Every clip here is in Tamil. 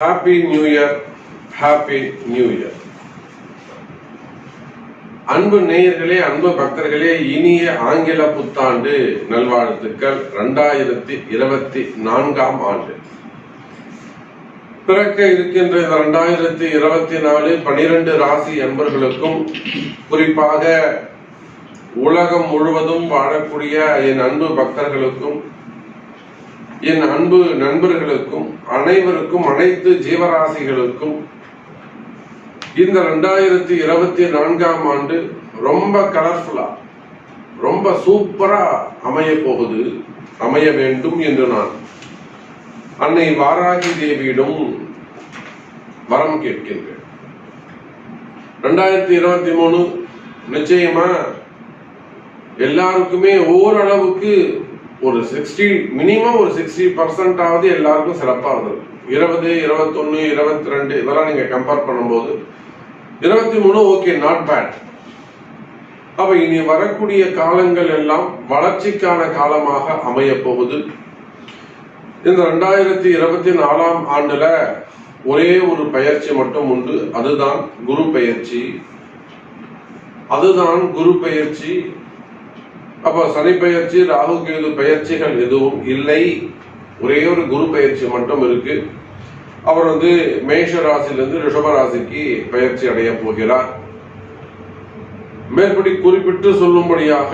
Happy new year, happy new year. அன்பு நேயர்களே, அன்பு பக்தர்களே, இனிய ஆங்கில புத்தாண்டு நல்வாழ்த்துக்கள். 2024 ஆண்டு பிறக்க இருக்கின்ற 2024 12 ராசி அன்பர்களுக்கும், குறிப்பாக உலகம் முழுவதும் வாழக்கூடிய என் அன்பு பக்தர்களுக்கும், என் அன்பு நண்பர்களுக்கும், அனைவருக்கும், அனைத்து ஜீவராசிகளுக்கும் இந்த 2024 ஆண்டு ரொம்ப கலர்ஃபுல்லா, ரொம்ப சூப்பரா அமைய போகுது, அமைய வேண்டும் என்று நான் அன்னை வாராகி தேவியிடம் வரம் கேட்கின்றேன். 2023 நிச்சயமா எல்லாருக்குமே ஓரளவுக்கு ஒரு 60 மினிமம் ஒரு 60% எல்லாருக்கும் சிறப்பா இருந்தது. 20, 21, 22 இதெல்லாம் நீங்க கம்பேர் பண்ணும்போது 23 ஓகே, நாட் பேட். அப்ப இனி வரக்கூடிய காலங்கள் எல்லாம் வளர்ச்சிக்கான காலமாக அமைய போகுது. இந்த 2024 ஆண்டுல ஒரே ஒரு பயிற்சி மட்டும் உண்டு, அதுதான் குரு பயிற்சி. அப்ப சனி பயிற்சி, ராகு கேது பயிற்சிகள் எதுவும் இல்லை. ஒரே ஒரு குரு பயிற்சி மட்டும் இருக்கு. அவர் மேஷ ராசியிலிருந்து ரிஷப ராசிக்கு பயிற்சி அடைய போகிறார். மேற்படி குறிப்பிட்டு சொல்லும்படியாக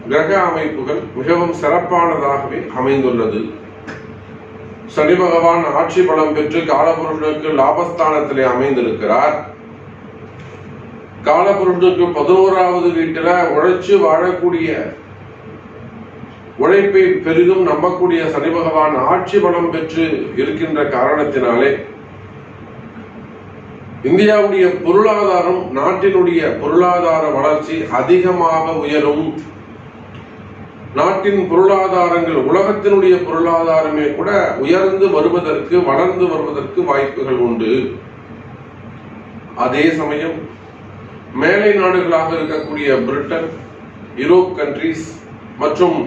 கிரக அமைப்புகள் மிகவும் சிறப்பானதாகவே அமைந்துள்ளது. சனி பகவான் ஆட்சி பலம் பெற்று காலபுருஷனுக்கு லாபஸ்தானத்திலே அமைந்திருக்கிறார். காலபுருஷனுக்கு 11வது வீட்டில உழைச்சு வாழக்கூடிய, உழைப்பை பெரிதும் நம்பக்கூடிய சனி பகவான் ஆட்சி பலம் பெற்று இருக்கின்ற காரணத்தினாலே இந்தியாவுடைய பொருளாதாரம், நாட்டினுடைய பொருளாதார வளர்ச்சி அதிகமாக உயரும். நாட்டின் பொருளாதாரங்கள், உலகத்தினுடைய பொருளாதாரமே கூட உயர்ந்து வருவதற்கு, வளர்ந்து வருவதற்கு வாய்ப்புகள் உண்டு. அதே சமயம் மேலை நாடுகளாக இருக்கக்கூடிய பிரிட்டன், யூரோப் கண்ட்ரிஸ் மற்றும்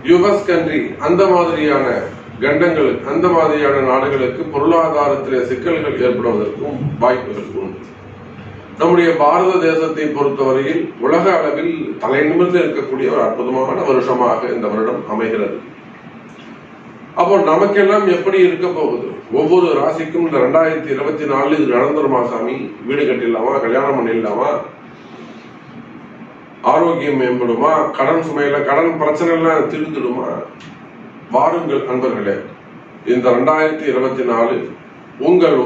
யுஎஸ் கண்ட்ரி, அந்த மாதிரியான கண்டங்கள், அந்த மாதிரியான நாடுகளுக்கு பொருளாதாரத்திலே சிக்கல்கள் ஏற்படுவதற்கும் வாய்ப்புகள் உண்டு. நம்முடைய பாரத தேசத்தை பொறுத்தவரையில் உலக அளவில் தலை நிமிர்ந்து இருக்கக்கூடிய ஒரு அற்புதமான வருஷமாக இந்த வருடம் அமைகிறது. அப்போ நமக்கெல்லாம் எப்படி இருக்க போகுது? ஒவ்வொரு ராசிக்கும் இந்த 2024 இது நடந்துருமா சாமி? வீடு கட்டிடலாமா? கல்யாணம் பண்ணிடலாமா? ஆரோக்கியம் மேம்படுமா? கடன் சுமையில கடன் பிரச்சனை எல்லாம் தீர்ந்துடுமா? வாருங்கள் அன்பர்களே, இந்த 2024 உங்கள்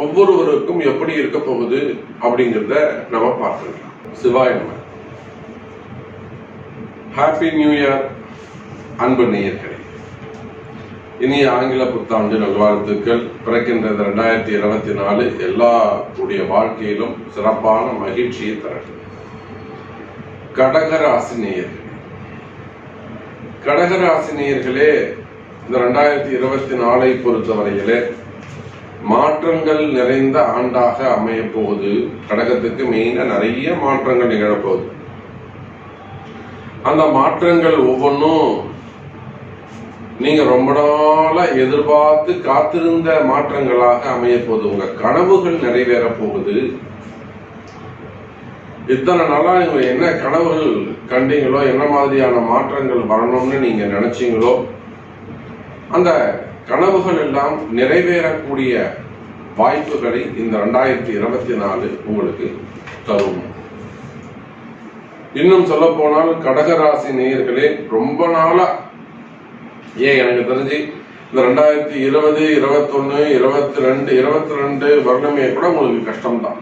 ஒவ்வொருவருக்கும் எப்படி இருக்க போகுது அப்படிங்கிறத நம்ம பார்த்துக்கலாம். சிவாய நம. ஹாப்பி நியூ இயர் அன்பு நேயர்களே, இனிய ஆங்கில புத்தாண்டு நல்வாழ்த்துக்கள். பிறக்கின்ற 2024 எல்லாருடைய வாழ்க்கையிலும் சிறப்பான மகிழ்ச்சியை தரட்டும். கடகராசி நேயர்களே, இந்த 2024 பொறுத்தவரையிலே மாற்றங்கள் நிறைந்த ஆண்டாக அமைய போகுது. கடகத்துக்கு மெயினா நிறைய மாற்றங்கள் நிகழப்போகுது. அந்த மாற்றங்கள் ஒவ்வொன்றும் நீங்க ரொம்ப நாளா எதிர்பார்த்து காத்திருந்த மாற்றங்களாக அமைய போகுது. உங்க கனவுகள் நிறைவேற போகுது. இத்தனை நாளா நீங்க என்ன கனவுகள் கண்டீங்களோ, என்ன மாதிரியான மாற்றங்கள் வரணும்னு நீங்க நினைச்சீங்களோ, அந்த கனவுகள் எல்லாம் நிறைவேறக்கூடிய வாய்ப்புகளை இந்த 2024 உங்களுக்கு தரும். இன்னும் சொல்ல போனால் கடகராசி நேயர்களே, ரொம்ப நாளா எனக்கு தெரிஞ்சு இந்த 2020, 21, 22 வருடமே கூட உங்களுக்கு கஷ்டம்தான்.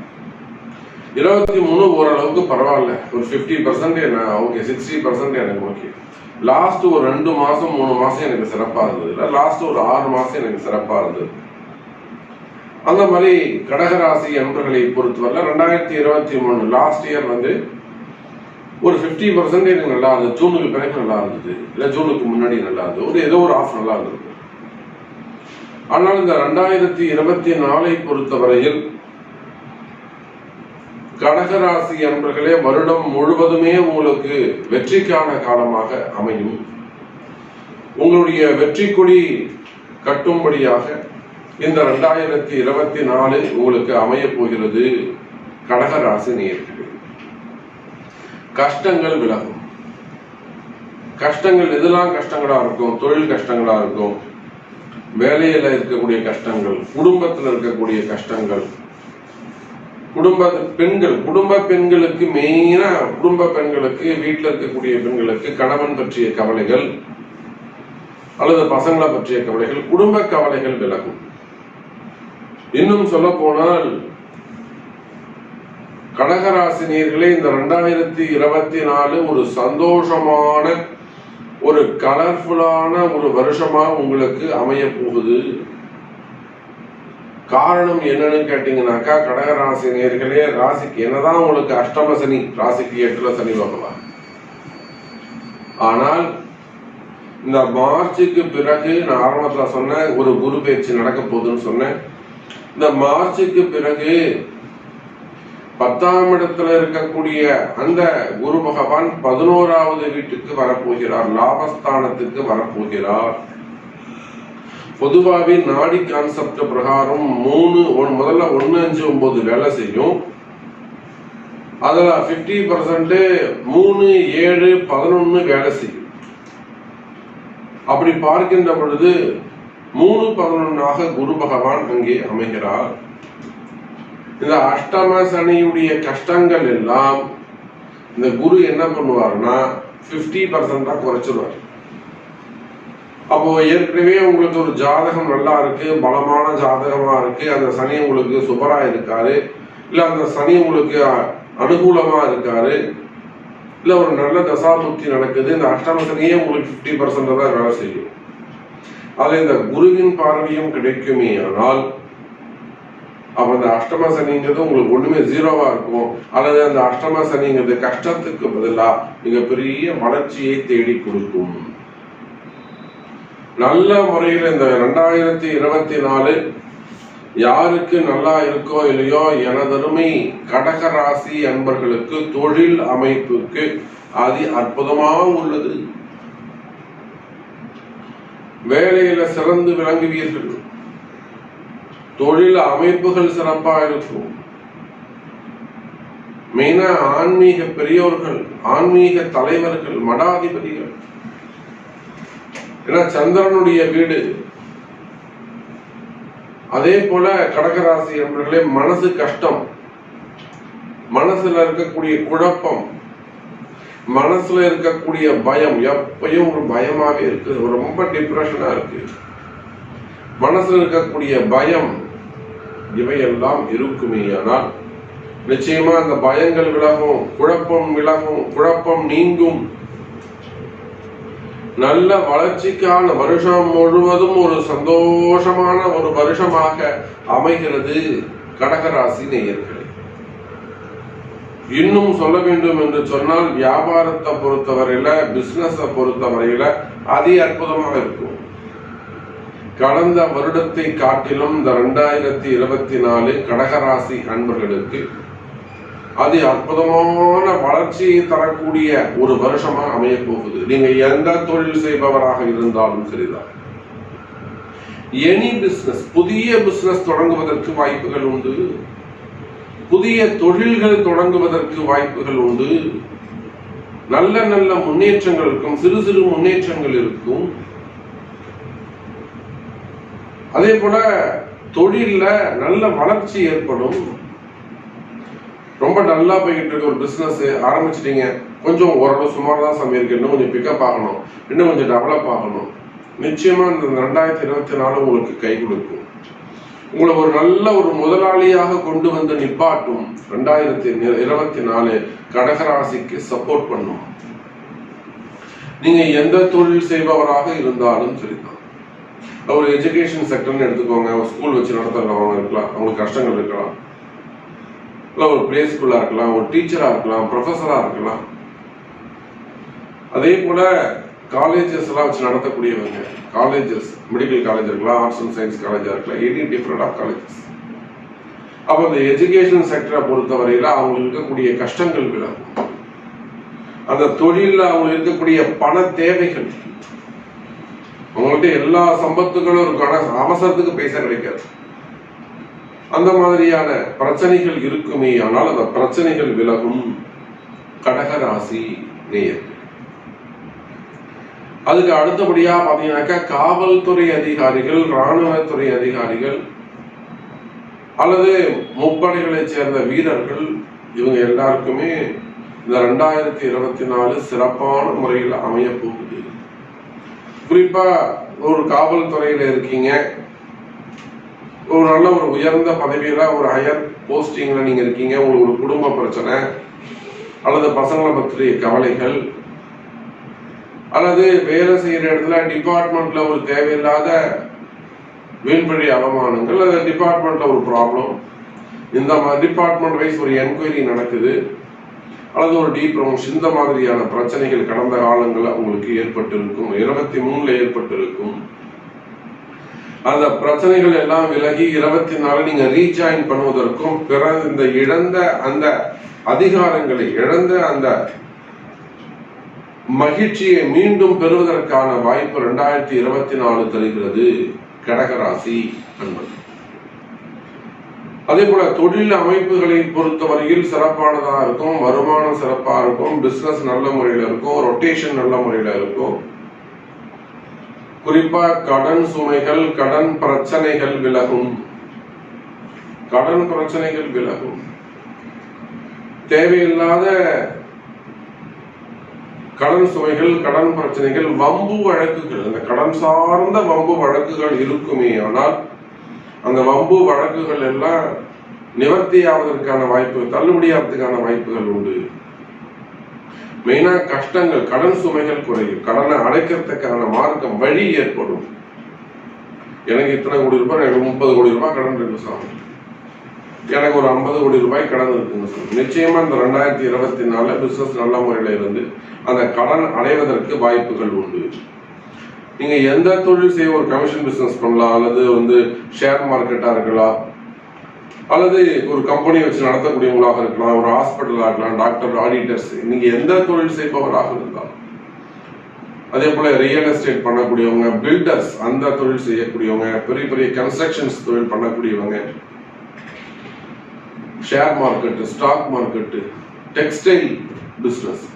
23 ஓரளவுக்கு பரவாயில்ல, ஒரு 50% என்ன ஓகே, 60% எனக்கு ஓகே. லாஸ்ட் ஒரு 2 மாசம் 3 மாசம் எனக்கு சிறப்பா இருந்தது. லாஸ்ட் ஒரு 6 மாசம் எனக்கு சிறப்பா இருந்தது. அந்த மாதிரி கடகராசி அன்பர்களை பொறுத்தவரை 2023 லாஸ்ட் இயர் ஒரு 50% எனக்கு நல்லா இருந்தது. ஜூனுக்கு பிறகு நல்லா இருந்தது, இல்ல ஜூனுக்கு முன்னாடி நல்லா இருந்தது, ஏதோ ஒரு ஆஃப் நல்லா இருந்தது. ஆனால் இந்த 2024 பொறுத்தவரையில் கடகராசி அன்பர்களே, வருடம் முழுவதுமே உங்களுக்கு வெற்றிக்கான காலமாக அமையும். உங்களுடைய வெற்றி கொடி கட்டும்படியாக இந்த 2024 உங்களுக்கு அமைய போகிறது. கடகராசி நேயர்களே, கஷ்டங்கள் விலகும். கஷ்டங்கள் எதெல்லாம் கஷ்டங்களா இருக்கும்? தொழில் கஷ்டங்களா இருக்கும், வேலையில இருக்கக்கூடிய கஷ்டங்கள், குடும்பத்தில் இருக்கக்கூடிய கஷ்டங்கள், குடும்ப பெண்களுக்கு மெயினா குடும்ப பெண்களுக்கு, வீட்டில் இருக்கக்கூடிய பெண்களுக்கு கணவன் பற்றிய கவலைகள் அல்லது பசங்களை பற்றிய கவலைகள், குடும்ப கவலைகள் விலகும். இன்னும் சொல்ல போனால் கடகராசினியர்களே, இந்த 2024 ஒரு சந்தோஷமான, ஒரு கலர்ஃபுல்லான ஒரு வருஷமா உங்களுக்கு அமைய போகுது. காரணம் என்னன்னு கேட்டீங்கன்னாக்கா, கடகராசினியர்களே, ராசிக்கு என்னதான் உங்களுக்கு அஷ்டம சனி, ராசிக்கு 8ல சனி பகவான். ஆனால் இந்த மார்ச்சுக்கு பிறகு நான் ஆரம்பத்துல சொன்னேன், ஒரு குரு பயிற்சி நடக்க போகுதுன்னு சொன்னேன். இந்த மார்ச்சுக்கு பிறகு 10ஆம் இடத்துல இருக்கக்கூடிய அந்த குரு பகவான் 11வது வீட்டுக்கு வரப்போகிறார், லாபஸ்தானத்துக்கு வரப்போகிறார். பொதுவாகவே நாடி கான்செப்ட் பிரகாரம் முதல்ல 1, 5, 9 வேலை செய்யும். அதுல 50% 3, 7, 11 வேலை செய்யும். அப்படி பார்க்கின்ற பொழுது 3, 11ஆக குரு பகவான் அங்கே அமைகிறார். இந்த அஷ்டம சனியுடைய கஷ்டங்கள் எல்லாம் இந்த குரு என்ன பண்ணுவார்னா 50% குறைச்சிருவார். அப்போ ஏற்கனவே உங்களுக்கு ஒரு ஜாதகம் நல்லா இருக்கு, பலமான ஜாதகமா இருக்கு, அந்த சனி உங்களுக்கு சுபரா இருக்காரு, இல்ல அந்த சனி உங்களுக்கு அனுகூலமா இருக்காரு, இல்ல ஒரு நல்ல தசாபுத்தி நடக்குது, இந்த அஷ்டம சனியே உங்களுக்கு 50% தான் வேலை செய்யும். அதுல இந்த குருவின் பார்வையும் கிடைக்குமே. ஆனால் அப்ப அந்த அஷ்டம சனிங்கிறது உங்களுக்கு ஒண்ணுமே 0வா இருக்கும், அல்லது அந்த அஷ்டம சனிங்கிறது கஷ்டத்துக்கு பதிலா மிகப்பெரிய வளர்ச்சியை தேடி கொடுக்கும். நல்ல முறையில் இந்த 2024 யாருக்கு நல்லா இருக்கோ இல்லையோ, எனதருமை கடகராசி அன்பர்களுக்கு தொழில் அமைப்புக்கு அதி அற்புதமாக உள்ளது. வேலையில சிறந்து விளங்குவீர்கள், தொழில் அமைப்புகள் சிறப்பா இருக்கும். மெயினா ஆன்மீக பெரியோர்கள், ஆன்மீக தலைவர்கள், மடாதிபதிகள், ஏன்னா சந்திரனுடைய வீடு. அதே போல கடகராசி என்பவர்களே, மனசு கஷ்டம், மனசுல இருக்கக்கூடிய குழப்பம், மனசுல இருக்கக்கூடிய பயம், எப்பயும் ஒரு பயமாவே இருக்கு, ரொம்ப டிப்ரெஷனா இருக்கு, மனசுல இருக்கக்கூடிய பயம், இவையெல்லாம் இருக்குமே. ஆனால் நிச்சயமா அந்த பயங்கள் விலகும், குழப்பம் விலகும், குழப்பம் நீங்கும். நல்ல வளர்ச்சிக்கான வருஷம் முழுவதும் ஒரு சந்தோஷமான ஒரு வருஷமாக அமைகிறது கடகராசி நேயர்களே. இன்னும் சொல்ல வேண்டும் என்று சொன்னால், வியாபாரத்தை பொறுத்தவரையில, பிசினஸை பொறுத்தவரையில அதி அற்புதமாக இருக்கும். கடந்த வருடத்தை காட்டிலும் இந்த 2024 கடகராசி அன்பர்களுக்கு அது அற்புதமான வளர்ச்சியை தரக்கூடிய ஒரு வருஷமா அமைய போகுது. நீங்க எந்த தொழில் செய்பவராக இருந்தாலும் சரிதான், எனி பிசினஸ், புதிய பிசினஸ் தொடங்குவதற்கு வாய்ப்புகள் உண்டு, புதிய தொழில்கள் தொடங்குவதற்கு வாய்ப்புகள் உண்டு, நல்ல நல்ல முன்னேற்றங்கள் இருக்கும், சிறு சிறு முன்னேற்றங்கள் இருக்கும். அதே போல தொழில்ல நல்ல வளர்ச்சி ஏற்படும். ரொம்ப நல்லா போய்கிட்டு இருக்க ஒரு பிசினஸ் ஆரம்பிச்சிட்டீங்க, கொஞ்சம் ஓரளவு சுமார் தான் சமையல் இருக்கு, இன்னும் கொஞ்சம் பிக்கப் ஆகணும், இன்னும் கொஞ்சம் டெவலப் ஆகணும். நிச்சயமா இந்த 2024 உங்களுக்கு கை கொடுக்கும். உங்களை ஒரு நல்ல ஒரு முதலாளியாக கொண்டு வந்து நிப்பாட்டும். 2024 கடகராசிக்கு சப்போர்ட் பண்ணும். நீங்க எந்த தொழில் செய்பவராக இருந்தாலும் சரிதான். ஒரு எஜுகேஷன் செக்டர்னு எடுத்துக்கோங்க, ஒரு ஸ்கூல் வச்சு நடத்துறவங்க இருக்கலாம், அவங்களுக்கு கஷ்டங்கள் இருக்கலாம், இல்லை ஒரு பிளே ஸ்கூலா இருக்கலாம், ஒரு டீச்சரா இருக்கலாம், ப்ரொஃபஸரா இருக்கலாம். அதே போல காலேஜஸ் எல்லாம் வச்சு நடத்தக்கூடியவங்க, காலேஜஸ், மெடிக்கல் காலேஜ் இருக்கலாம், ஆர்ட்ஸ் அண்ட் சயின்ஸ் காலேஜா இருக்கலாம், எனி டிஃப்ரெண்ட் ஆஃப் காலேஜஸ். அப்போ இந்த எஜுகேஷன் செக்டரை பொறுத்தவரையில அவங்களுக்கு இருக்கக்கூடிய கஷ்டங்கள் விலகும். அந்த தொழில அவங்க இருக்கக்கூடிய பண தேவைகள், உங்கள்கிட்ட எல்லா சம்பத்துகளும் இருக்கும், ஆனா அவசரத்துக்கு பைசா கிடைக்காது. அந்த மாதிரியான பிரச்சனைகள் இருக்குமே, ஆனால் அந்த பிரச்சனைகள் விலகும். கடகராசி நேயர். அதுக்கு அடுத்தபடியா பாத்தீங்கன்னாக்கா காவல்துறை அதிகாரிகள், இராணுவத்துறை அதிகாரிகள் அல்லது முப்படைகளை சேர்ந்த வீரர்கள், இவங்க எல்லாருக்குமே இந்த 2024 சிறப்பான முறையில் அமைய போகுது. குறிப்பா ஒரு காவல்துறையில இருக்கீங்க, ஒரு நல்ல ஒரு உயர்ந்த பதவியில ஒரு ஹையர் போஸ்டிங்ல நீங்க இருக்கீங்க, உங்களுக்கு ஒரு குடும்ப பிரச்சனை அல்லது பசங்களை பற்றிய கவலைகள் அல்லது வேலை செய்யற இடத்துல டிபார்ட்மெண்ட்ல ஒரு தேவையில்லாத வீண்பழி அவமானங்கள், அல்லது டிபார்ட்மெண்ட்ல ஒரு ப்ராப்ளம், இந்த மாதிரி டிபார்ட்மெண்ட் வைஸ் ஒரு என்கொயரி நடக்குது அல்லது ஒரு ப்ரமோஷன், இந்த மாதிரியான பிரச்சனைகள் கடந்த காலங்களில் உங்களுக்கு ஏற்பட்டு இருக்கும், 23 ஏற்பட்டு இருக்கும். அந்த பிரச்சனைகள் எல்லாம் விலகி 24 நீங்க ரீஜாயின் பண்ணுவதற்கும், பிறகு இந்த இழந்த அந்த அதிகாரங்களை இழந்த அந்த மகிழ்ச்சியை மீண்டும் பெறுவதற்கான வாய்ப்பு 2024 தருகிறது கடகராசி அன்பர்கள். அதே போல தொழில் அமைப்புகளை பொறுத்தவரையில் சிறப்பானதாக இருக்கும், வருமானம் சிறப்பா இருக்கும், பிசினஸ் நல்ல முறையில இருக்கும், ரொட்டேஷன் நல்ல முறையில இருக்கும். குறிப்பா கடன் சுமைகள், கடன் பிரச்சனைகள் விலகும். கடன் பிரச்சனைகள் விலகும். தேவையில்லாத கடன் சுமைகள், கடன் பிரச்சனைகள், வம்பு வழக்குகள், அந்த கடன் சார்ந்த வம்பு வழக்குகள் இருக்குமே, ஆனால் அந்த வம்பு வழக்குகள் எல்லாம் நிவர்த்தி ஆவதற்கான வாய்ப்பு, தள்ளுபடியாவதற்கான வாய்ப்புகள் உண்டு. மெயினா கஷ்டங்கள், கடன் சுமைகள் குறையும், கடனை அடைக்கிறதுக்கான மார்க்கம் வழி ஏற்படும். எனக்கு இத்தனை கோடி ரூபாய், எனக்கு 30 கோடி ரூபாய் கடன் இருக்கு சாமி, எனக்கு ஒரு 50 கோடி ரூபாய் கடன் இருக்குங்க சார். நிச்சயமா இந்த 2024 பிசினஸ் நல்ல முறையில இருந்து அந்த கடன் அடைவதற்கு வாய்ப்புகள் உண்டு. நீங்க எந்த தொழில் செய்ய, ஒரு கமிஷன் பிசினஸ் பண்ணலாம், அல்லது ஷேர் மார்க்கெட்டா இருக்கலாம், அல்லது ஒரு கம்பெனி வச்சு நடத்தக்கூடியவங்களாக இருக்கலாம், ஒரு ஹாஸ்பிட்டலா இருக்கலாம், டாக்டர், ஆடிட்டர்ஸ், நீங்க எந்த தொழில் செய்பவராக இருந்தாலும். அதே போல ரியல் எஸ்டேட் பண்ணக்கூடியவங்க, பில்டர்ஸ், அந்த தொழில் செய்யக்கூடியவங்க, பெரிய பெரிய கன்ஸ்ட்ரக்ஷன்ஸ் தொழில் பண்ணக்கூடியவங்க, share market, stock market, textile business,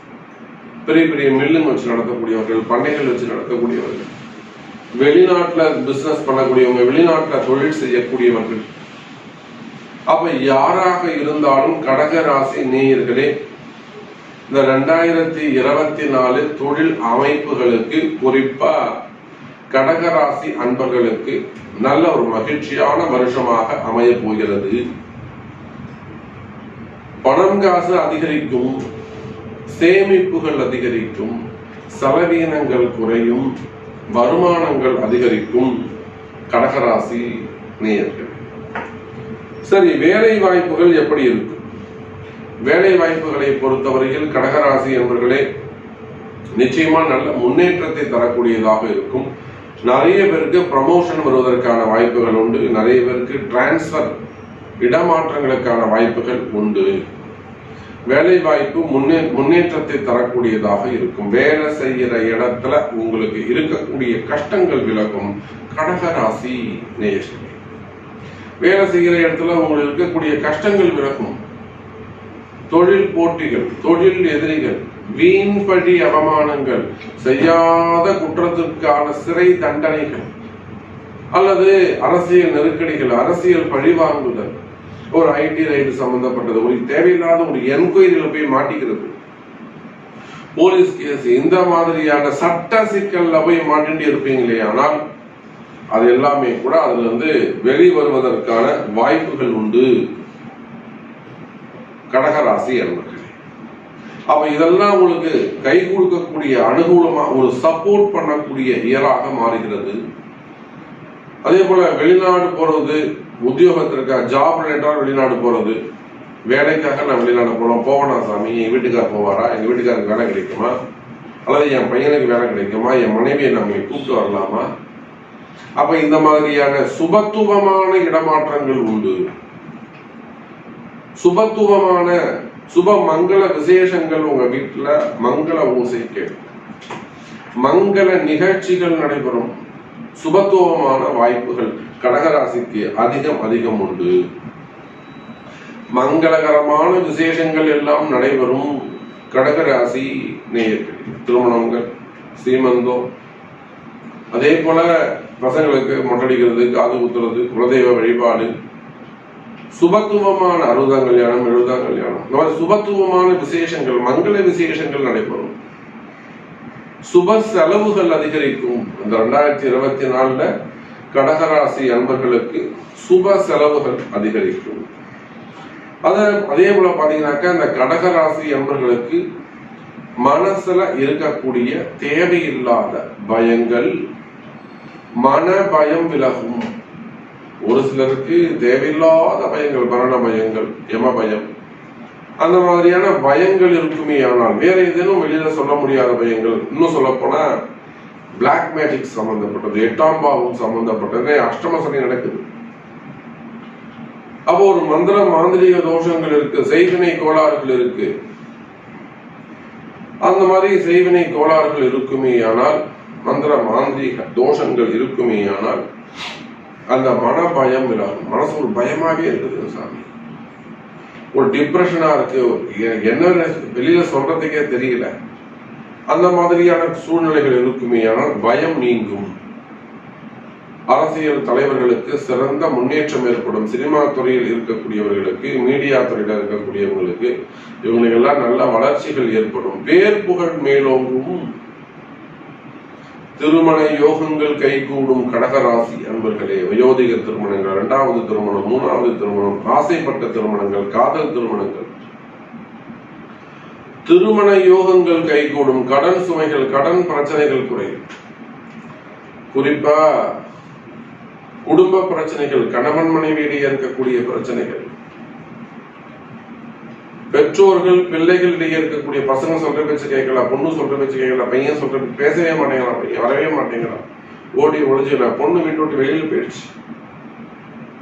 பெரிய பெரிய மில்லுங்க வச்சு நடத்தக்கூடியவர்கள், பண்ணைகள் வச்சு நடத்தக்கூடியவர்கள், வெளிநாட்டுல பிசினஸ் பண்ணக்கூடியவங்க, வெளிநாட்டுல தொழில் செய்யக்கூடியவர்கள். அப்ப யாராக இருந்தாலும் கடகராசி நேயர்களே, இந்த 2024 தொழில் அமைப்புகளுக்கு, குறிப்பா கடகராசி அன்பர்களுக்கு நல்ல ஒரு மகிழ்ச்சியான வருஷமாக அமைய போகிறது. பணம் காசு அதிகரிக்கும், சேமிப்புகள் அதிகரிக்கும், செலவீனங்கள் குறையும், வருமானங்கள் அதிகரிக்கும். கடகராசி நேயர்கள். சரி, வேலை வாய்ப்புகள் எப்படி இருக்கும்? வேலை வாய்ப்புகளை பொறுத்தவரையில் கடகராசி என்பவர்களே நிச்சயமா நல்ல முன்னேற்றத்தை தரக்கூடியதாக இருக்கும். நிறைய பேருக்கு ப்ரமோஷன் வருவதற்கான வாய்ப்புகள் உண்டு, நிறைய பேருக்கு டிரான்ஸ்பர், இடமாற்றங்களுக்கான வாய்ப்புகள் உண்டு. வேலை வாய்ப்பு முன்னேற்றத்தை தரக்கூடியதாக இருக்கும். வேலை செய்யற இடத்துல உங்களுக்கு இருக்கக்கூடிய கஷ்டங்கள் விலகும். கடகராசி நேயர்களே, வேலை செய்கிற இடத்துல உங்களுக்கு இருக்கக்கூடிய கஷ்டங்கள் விலகும். தொழில் போட்டிகள், தொழில் எதிரிகள், வீண்பழி அவமானங்கள், செய்யாத குற்றத்திற்கான சிறை தண்டனைகள் அல்லது அரசியல் நெருக்கடிகள், அரசியல் பழிவாங்குதல், ஒரு ஐடி ரைடு சம்பந்தப்பட்டது, ஒரு தேவையில்லாத ஒரு என்கொயரியில போய் மாட்டிக்கிறது, போலீஸ் கேஸ், இந்த மாதிரியான சட்ட சிக்கல்ல போய் மாட்டிட்டு இருப்பீங்களே, ஆனால் அது எல்லாமே கூட அதுல வெளிவருவதற்கான வாய்ப்புகள் உண்டு. கடகராசி என்பர்களே, அப்ப இதெல்லாம் உங்களுக்கு கை கொடுக்கக்கூடிய, அனுகூலமா ஒரு சப்போர்ட் பண்ணக்கூடிய இயலாக மாறுகிறது. அதே போல வெளிநாடு போறது, உத்தியோகத்திற்காக ஜாப் ரிலேட்டடா வெளிநாடு போறது, வேலைக்காக நான் வெளிநாடு போவேனா சாமி, எங்க வீட்டுக்காரர் போவாரா, எங்க வீட்டுக்காரருக்கு வேலை கிடைக்குமா, அல்லது என் பையனுக்கு வேலை கிடைக்குமா, என் மனைவியை நம்ம கூப்பிட்டு வரலாமா? அப்ப இந்த மாதிரியான சுபத்துவமான இடமாற்றங்கள் உண்டு. சுபத்துவமான சுப மங்கள விசேஷங்கள் உங்க வீட்டுல மங்கள ஓசை கேட்கும், மங்கள நிகழ்ச்சிகள் நடைபெறும். சுபத்துவமான வாய்ப்புகள் கடகராசிக்கு அதிகம் உண்டு. மங்களகரமான விசேஷங்கள் எல்லாம் நடைபெறும் கடகராசி நேயர்கள். திருமணங்கள், சீமந்தம், அதே போல பசங்களுக்கு மொட்டடிக்கிறது, காது குத்துறது, குலதெய்வ வழிபாடு, சுபத்துவமான 60ஆம் கல்யாணம், 70ஆம் கல்யாணம், இந்த மாதிரி சுபத்துவமான விசேஷங்கள், மங்கள விசேஷங்கள் நடைபெறும். சுப செலவுகள் அதிகரிக்கும். இந்த 2024 கடகராசி அன்பர்களுக்கு சுப செலவுகள் அதிகரிக்கும். அதே போல பாத்தீங்கன்னாக்கா இந்த கடகராசி அன்பர்களுக்கு மனசுல இருக்கக்கூடிய தேவையில்லாத பயங்கள், மன பயம் விலகும். ஒரு சிலருக்கு தேவையில்லாத பயங்கள், மரண பயங்கள், யம பயம், அந்த மாதிரியான பயங்கள் இருக்குமே. ஆனால் வேற ஏதேனும் வெளியில சொல்ல முடியாத பயங்கள், இன்னும் சொல்ல போனா பிளாக் மேஜிக் சம்பந்தப்பட்டது, 8ஆம் பாவம் சம்பந்தப்பட்டது, அஷ்டம சனி நடக்குது. அப்போ ஒரு மந்திர மாந்திரிக தோஷங்கள் இருக்கு, செய்வினை கோளாறுகள் இருக்கு. அந்த மாதிரி செய்வினை கோளாறுகள் இருக்குமே ஆனால், மந்திர மாந்திரிக தோஷங்கள் இருக்குமே ஆனால் அந்த மன பயம் விலகும். மனசு ஒரு பயமாவே இருக்குது சாமி, ஒரு டிப்ரெஷனா இருக்கு, என்ன வெளியில சொல்றதுக்கே தெரியல, அந்த மாதிரியான சூழ்நிலைகள் இருக்குமே ஆனால் பயம் நீங்கும். அரசியல் தலைவர்களுக்கு சிறந்த முன்னேற்றம் ஏற்படும். சினிமா துறையில் இருக்கக்கூடியவர்களுக்கு, மீடியா துறையில் இருக்கக்கூடியவர்களுக்கு, இவங்களுக்கெல்லாம் நல்ல வளர்ச்சிகள் ஏற்படும். பேர் புகழ் மேலோங்கும். திருமண யோகங்கள் கைகூடும் கடகராசி அன்பர்களே. வயோதிக திருமணங்கள், 2வது திருமணம், 3வது திருமணம், ஆசைப்பட்ட திருமணங்கள், காதல் திருமணங்கள், திருமண யோகங்கள் கைகூடும். கடன் சுமைகள், கடன் பிரச்சனைகள் குறையும். குறிப்பா குடும்ப பிரச்சனைகள், கணவன் மனைவியிடையே இருக்கக்கூடிய பிரச்சனைகள், பெற்றோர்கள் பிள்ளைகளிடையே இருக்கக்கூடிய, பசங்க சொல்ற பேச்சு கேட்கலாம், பொண்ணு சொல்ற பேச்சு கேட்கலாம், பையன் சொல்ற பேசவே மாட்டேங்கிறான், பையன் வரவே மாட்டேங்கிறான், ஓடி ஒழிஞ்சுல, பொண்ணு வீட்டு விட்டு வெளியில போயிடுச்சு.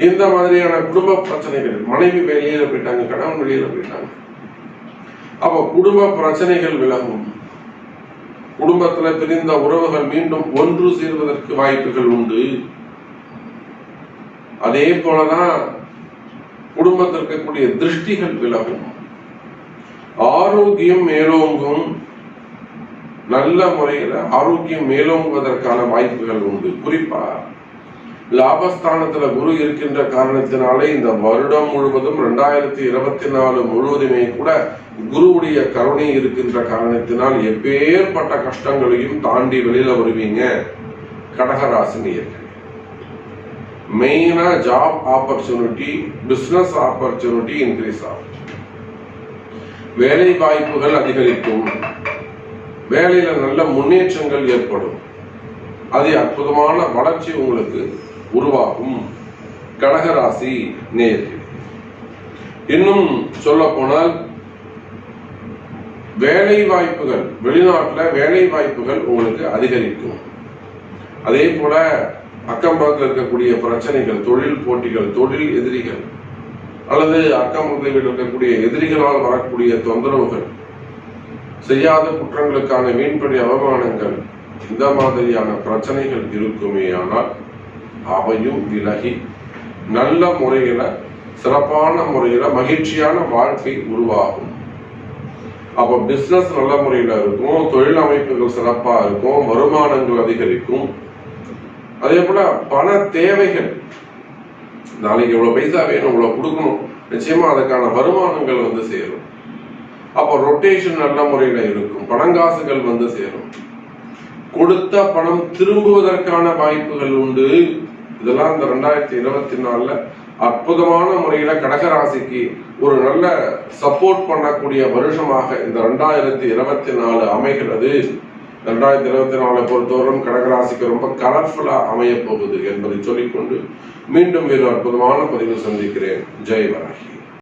இந்த மாதிரியான குடும்ப பிரச்சனைகள், மனைவி வெளியில போயிட்டாங்க, கணவன் வெளியில போயிட்டாங்க. அப்ப குடும்ப பிரச்சனைகள் விலகும். குடும்பத்துல பிரிந்த உறவுகள் மீண்டும் ஒன்று சேர்வதற்கு வாய்ப்புகள் உண்டு. அதே போலதான் குடும்பத்தில் இருக்கக்கூடிய திருஷ்டிகள் விலகும். ஆரோக்கியம் மேலோங்கும். நல்ல முறையில ஆரோக்கியம் மேலோங்குவதற்கான வாய்ப்புகள் உண்டு. குறிப்பா லாபஸ்தானத்துல குரு இருக்கின்ற காரணத்தினாலே இந்த வருடம் முழுவதும் 2024 முழுவதுமே கூட குருவுடைய கருணை இருக்கின்ற காரணத்தினால் எப்பேற்பட்ட கஷ்டங்களையும் தாண்டி வெளியில வருவீங்க கடகராசினியர்கள். மெயினா job opportunity, business opportunity increase ஆகும். வேலை வாய்ப்புகள் அதிகரிக்கும். வேலையில நல்ல முன்னேற்றங்கள் ஏற்படும். அது அற்புதமான வளர்ச்சி உங்களுக்கு உருவாகும் கடகராசி நேயர்கள். இன்னும் சொல்ல போனால் வேலை வாய்ப்புகள், வெளிநாட்டுல வேலை வாய்ப்புகள் உங்களுக்கு அதிகரிக்கும். அதே போல அக்கம் பக்கத்தில் இருக்கக்கூடிய பிரச்சனைகள், தொழில் போட்டிகள், தொழில் எதிரிகள், அல்லது அக்கம் பக்கத்தில் இருக்கக்கூடிய எதிரிகளால் வரக்கூடிய தொந்தரவுகள், செய்யாத குற்றங்களுக்கான வீண்படி அவமானங்கள், இந்த மாதிரியான பிரச்சனைகள் இருக்குமே ஆனால் அவையும் விலகி நல்ல முறையில, சிறப்பான முறையில மகிழ்ச்சியான வாழ்க்கை உருவாகும். அப்ப பிசினஸ் நல்ல முறையில இருக்கும், தொழில் அமைப்புகள் சிறப்பா இருக்கும், வருமானங்கள் அதிகரிக்கும். அதே போல பண தேவைகள், நாளைக்கு இவ்வளவு பைசா வேணும், இவ்வளவு கொடுக்கணும், நிச்சயமா அதுக்கான வருமானங்கள் வந்து சேரும். அப்போ ரொட்டேஷன் நல்ல முறையில இருக்கும், பணங்காசுகள் வந்து சேரும். கொடுத்த பணம் திரும்புவதற்கான வாய்ப்புகள் உண்டு. இதெல்லாம் இந்த 2024 அற்புதமான முறையில கடகராசிக்கு ஒரு நல்ல சப்போர்ட் பண்ணக்கூடிய வருஷமாக இந்த 2024 அமைகிறது. 2024 பொறுத்தவரைக்கும் கடகராசிக்கு ரொம்ப கலர்ஃபுல்லா அமைய போகுது என்பதை சொல்லிக்கொண்டு மீண்டும் வேறு அற்புதமான பதிவு சந்திக்கிறேன். ஜெய் வராகி.